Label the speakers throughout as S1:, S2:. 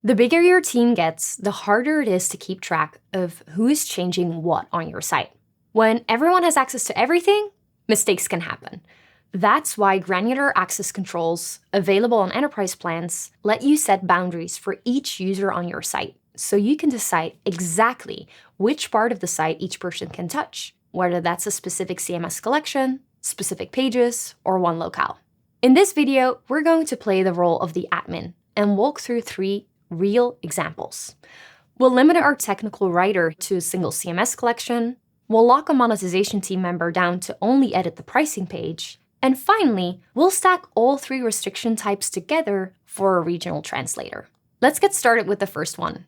S1: The bigger your team gets, the harder it is to keep track of who is changing what on your site. When everyone has access to everything, mistakes can happen. That's why granular access controls available on enterprise plans let you set boundaries for each user on your site, so you can decide exactly which part of the site each person can touch, whether that's a specific CMS collection, specific pages, or one locale. In this video, we're going to play the role of the admin and walk through 3 real examples. We'll limit our technical writer to a single CMS collection, we'll lock a monetization team member down to only edit the pricing page, and finally, we'll stack all 3 restriction types together for a regional translator. Let's get started with the first one.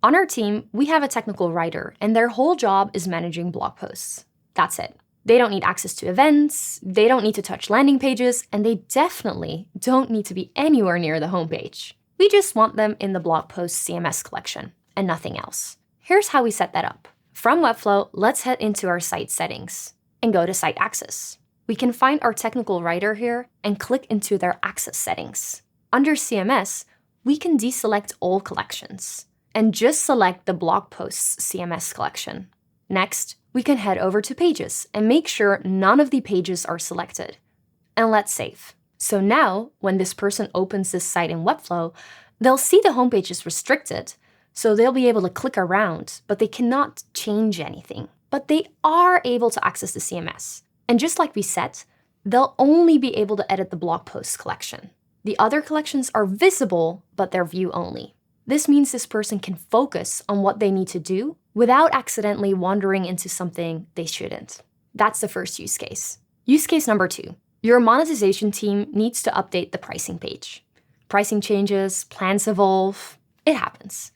S1: On our team, we have a technical writer, and their whole job is managing blog posts. That's it. They don't need access to events, they don't need to touch landing pages, and they definitely don't need to be anywhere near the homepage. We just want them in the blog post CMS collection and nothing else. Here's how we set that up. From Webflow, let's head into our site settings and go to Site Access. We can find our technical writer here and click into their access settings. Under CMS, we can deselect all collections and just select the blog posts CMS collection. Next, we can head over to Pages and make sure none of the pages are selected. And let's save. So now, when this person opens this site in Webflow, they'll see the homepage is restricted, so they'll be able to click around, but they cannot change anything. But they are able to access the CMS. And just like we said, they'll only be able to edit the blog post collection. The other collections are visible, but they're view only. This means this person can focus on what they need to do without accidentally wandering into something they shouldn't. That's the first use case. Use case number 2. Your monetization team needs to update the pricing page. Pricing changes, plans evolve, it happens.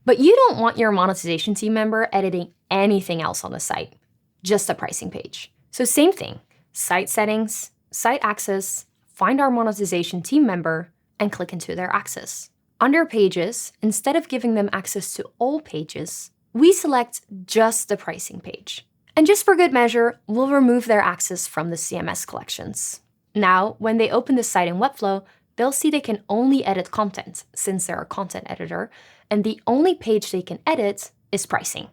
S1: But you don't want your monetization team member editing anything else on the site, just the pricing page. So same thing, site settings, site access, find our monetization team member, and click into their access. Under Pages, instead of giving them access to all pages, we select just the pricing page. And just for good measure, we'll remove their access from the CMS collections. Now, when they open the site in Webflow, they'll see they can only edit content since they're a content editor, and the only page they can edit is pricing.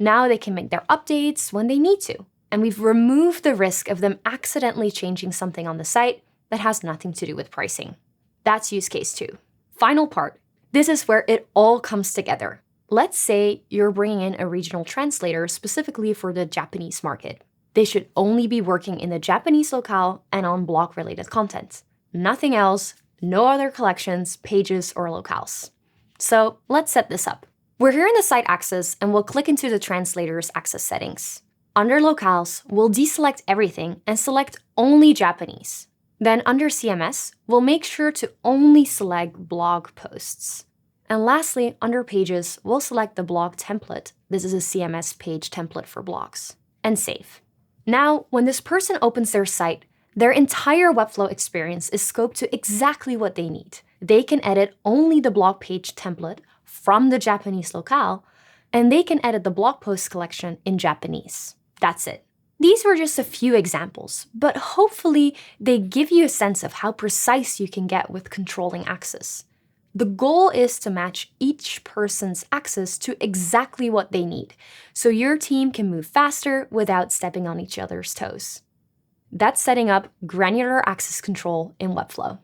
S1: Now they can make their updates when they need to, and we've removed the risk of them accidentally changing something on the site that has nothing to do with pricing. That's use case 2. Final part. This is where it all comes together. Let's say you're bringing in a regional translator specifically for the Japanese market. They should only be working in the Japanese locale and on blog-related content. Nothing else, no other collections, pages, or locales. So let's set this up. We're here in the site access and we'll click into the translator's access settings. Under locales, we'll deselect everything and select only Japanese. Then under CMS, we'll make sure to only select blog posts. And lastly, under Pages, we'll select the blog template. This is a CMS page template for blogs. And save. Now, when this person opens their site, their entire Webflow experience is scoped to exactly what they need. They can edit only the blog page template from the Japanese locale, and they can edit the blog post collection in Japanese. That's it. These were just a few examples, but hopefully they give you a sense of how precise you can get with controlling access. The goal is to match each person's access to exactly what they need, so your team can move faster without stepping on each other's toes. That's setting up granular access control in Webflow.